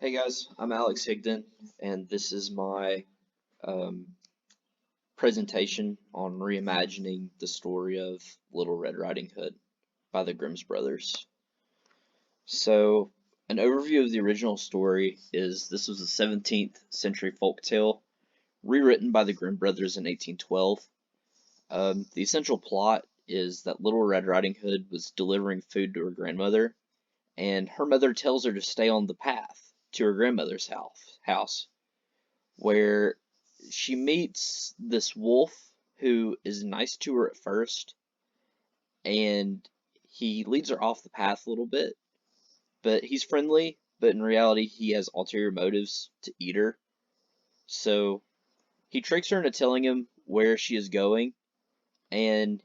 Hey guys, I'm Alex Higdon, and this is my um, presentation on reimagining the story of Little Red Riding Hood by the Grimm's Brothers. So, an overview of the original story is this was a 17th century folk tale rewritten by the Grimm brothers in 1812. The essential plot is that Little Red Riding Hood was delivering food to her grandmother, and her mother tells her to stay on the path to her grandmother's house where she meets this wolf who is nice to her at first, and he leads her off the path a little bit, but he's friendly, but in reality, he has ulterior motives to eat her. So he tricks her into telling him where she is going, and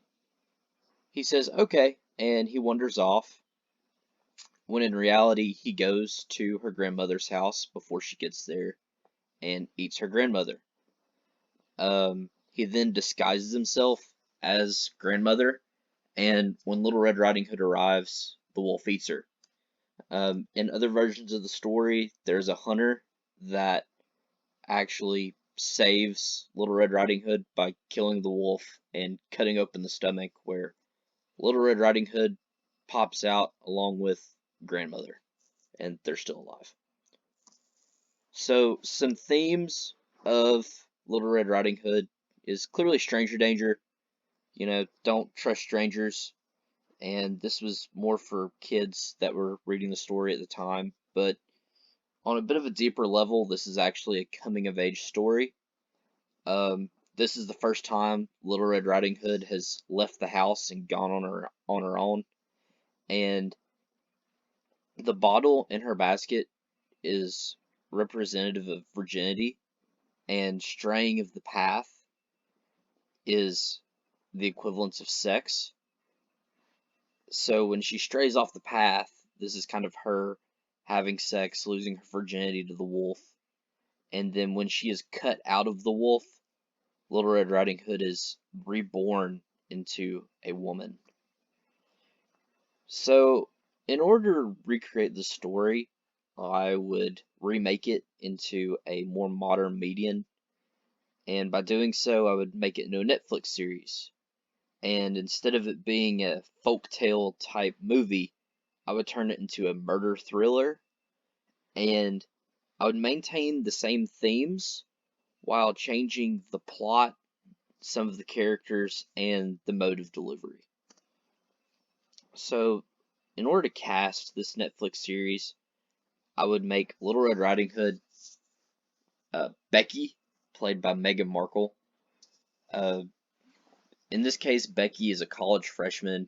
he says, okay, and he wanders off, when in reality, he goes to her grandmother's house before she gets there and eats her grandmother. He then disguises himself as grandmother, and when Little Red Riding Hood arrives, the wolf eats her. In other versions of the story, there's a hunter that actually saves Little Red Riding Hood by killing the wolf and cutting open the stomach, where Little Red Riding Hood pops out along with grandmother, and they're still alive. So, some themes of Little Red Riding Hood is clearly stranger danger. Don't trust strangers. And this was more for kids that were reading the story at the time. But on a bit of a deeper level, this is actually a coming of age story. This is the first time Little Red Riding Hood has left the house and gone on her own. And the bottle in her basket is representative of virginity, and straying of the path is the equivalence of sex. So when she strays off the path, this is kind of her having sex, losing her virginity to the wolf. And then when she is cut out of the wolf, Little Red Riding Hood is reborn into a woman. So, in order to recreate the story, I would remake it into a more modern medium. And by doing so, I would make it into a Netflix series. And instead of it being a folktale type movie, I would turn it into a murder thriller, and I would maintain the same themes while changing the plot, some of the characters, and the mode of delivery. So, in order to cast this Netflix series, I would make Little Red Riding Hood Becky, played by Meghan Markle. Uh, in this case, Becky is a college freshman,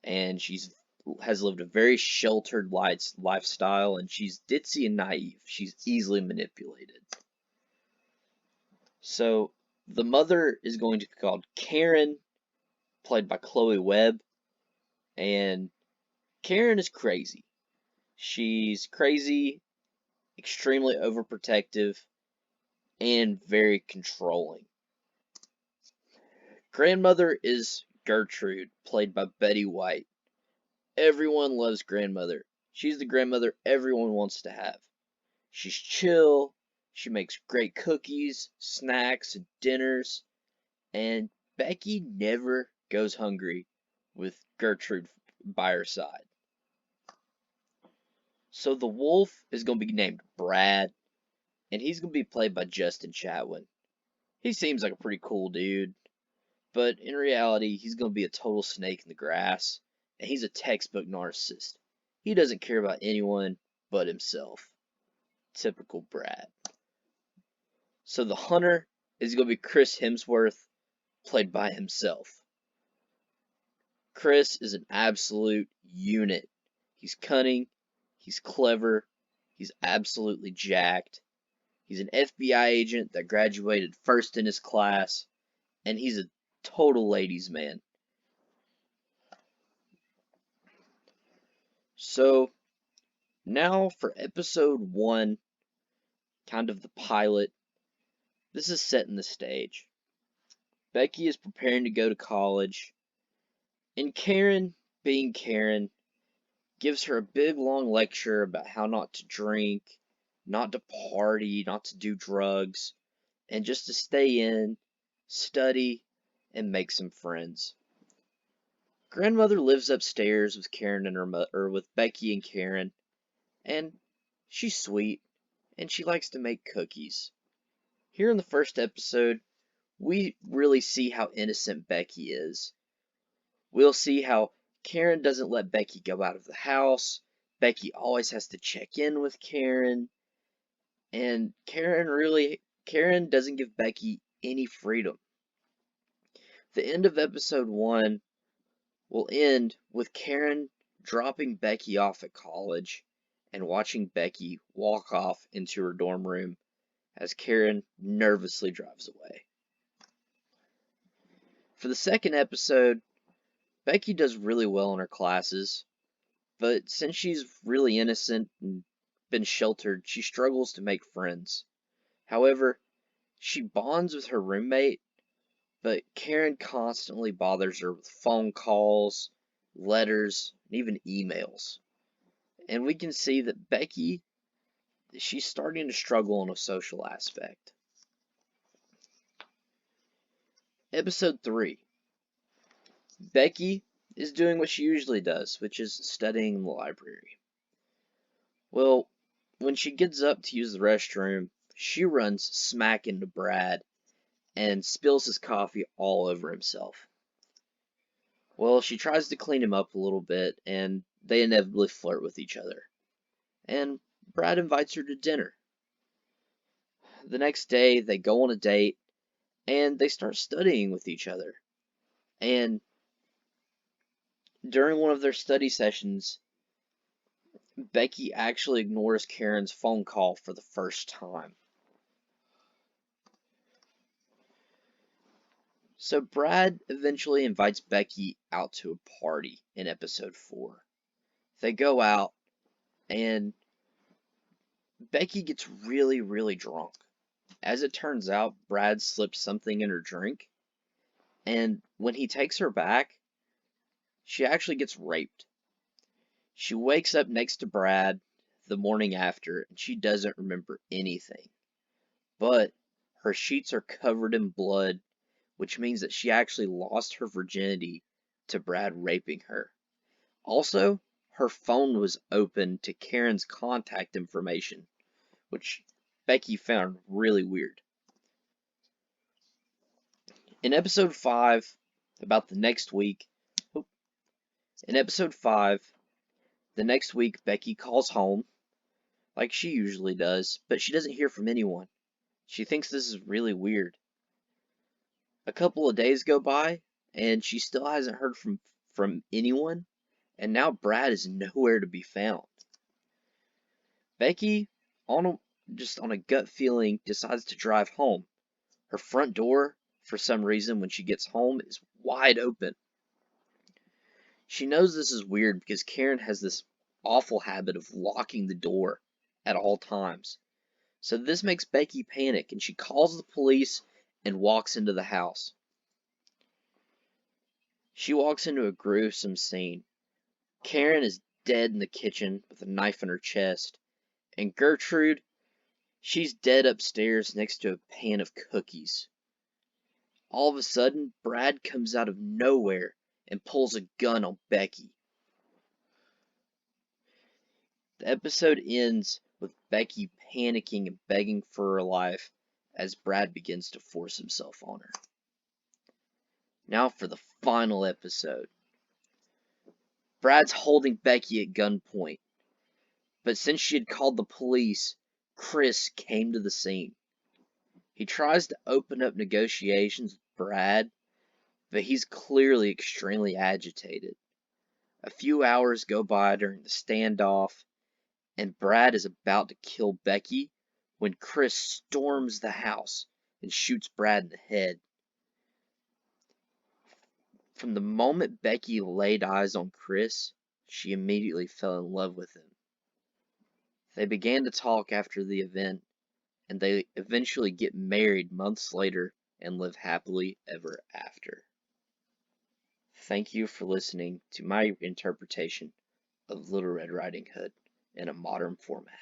and she's has lived a very sheltered lifestyle, and she's ditzy and naive. She's easily manipulated. So the mother is going to be called Karen, played by Chloe Webb, and Karen is crazy. She's crazy, extremely overprotective, and very controlling. Grandmother is Gertrude, played by Betty White. Everyone loves grandmother. She's the grandmother everyone wants to have. She's chill, she makes great cookies, snacks, and dinners, and Becky never goes hungry with Gertrude by her side. So the wolf is going to be named Brad, and he's going to be played by Justin Chatwin. He seems like a pretty cool dude, but in reality, he's going to be a total snake in the grass, and he's a textbook narcissist. He doesn't care about anyone but himself. Typical Brad. So the hunter is going to be Chris Hemsworth, played by himself. Chris is an absolute unit. He's cunning, he's clever, he's absolutely jacked. He's an FBI agent that graduated first in his class, and he's a total ladies' man. So, now for episode 1, kind of the pilot. This is setting the stage. Becky is preparing to go to college, and Karen, being Karen, gives her a big long lecture about how not to drink not to party, not to do drugs, and just to stay in, study, and make some friends. Grandmother lives upstairs with Karen and her or with Becky and Karen, and she's sweet and she likes to make cookies. Here in the first episode, we really see how innocent Becky is. We'll see how Karen doesn't let Becky go out of the house. Becky always has to check in with Karen, and Karen doesn't give Becky any freedom. The end of episode 1 will end with Karen dropping Becky off at college and watching Becky walk off into her dorm room as Karen nervously drives away. For the second episode, Becky does really well in her classes, but since she's really innocent and been sheltered, she struggles to make friends. However, she bonds with her roommate, but Karen constantly bothers her with phone calls, letters, and even emails. And we can see that Becky, she's starting to struggle on a social aspect. Episode 3. Becky is doing what she usually does, which is studying in the library. Well, when she gets up to use the restroom, she runs smack into Brad and spills his coffee all over himself. Well, she tries to clean him up a little bit, and they inevitably flirt with each other. And Brad invites her to dinner. The next day, they go on a date, and they start studying with each other. And during one of their study sessions, Becky actually ignores Karen's phone call for the first time. So Brad eventually invites Becky out to a party in episode 4. They go out, and Becky gets really, really drunk. As it turns out, Brad slipped something in her drink, and when he takes her back, she actually gets raped. She wakes up next to Brad the morning after, and she doesn't remember anything. But her sheets are covered in blood, which means that she actually lost her virginity to Brad raping her. Also, her phone was open to Karen's contact information, which Becky found really weird. In episode 5, about the next week, in episode 5, the next week, Becky calls home, like she usually does, but she doesn't hear from anyone. She thinks this is really weird. A couple of days go by, and she still hasn't heard from anyone, and now Brad is nowhere to be found. Becky, just on a gut feeling, decides to drive home. Her front door, for some reason, when she gets home, is wide open. She knows this is weird because Karen has this awful habit of locking the door at all times. So this makes Becky panic, and she calls the police and walks into the house. She walks into a gruesome scene. Karen is dead in the kitchen with a knife in her chest, and Gertrude, she's dead upstairs next to a pan of cookies. All of a sudden, Brad comes out of nowhere and pulls a gun on Becky. The episode ends with Becky panicking and begging for her life as Brad begins to force himself on her. Now for the final episode. Brad's holding Becky at gunpoint, but since she had called the police, Chris came to the scene. He tries to open up negotiations with Brad, but he's clearly extremely agitated. A few hours go by during the standoff, and Brad is about to kill Becky when Chris storms the house and shoots Brad in the head. From the moment Becky laid eyes on Chris, she immediately fell in love with him. They began to talk after the event, and they eventually get married months later and live happily ever after. Thank you for listening to my interpretation of Little Red Riding Hood in a modern format.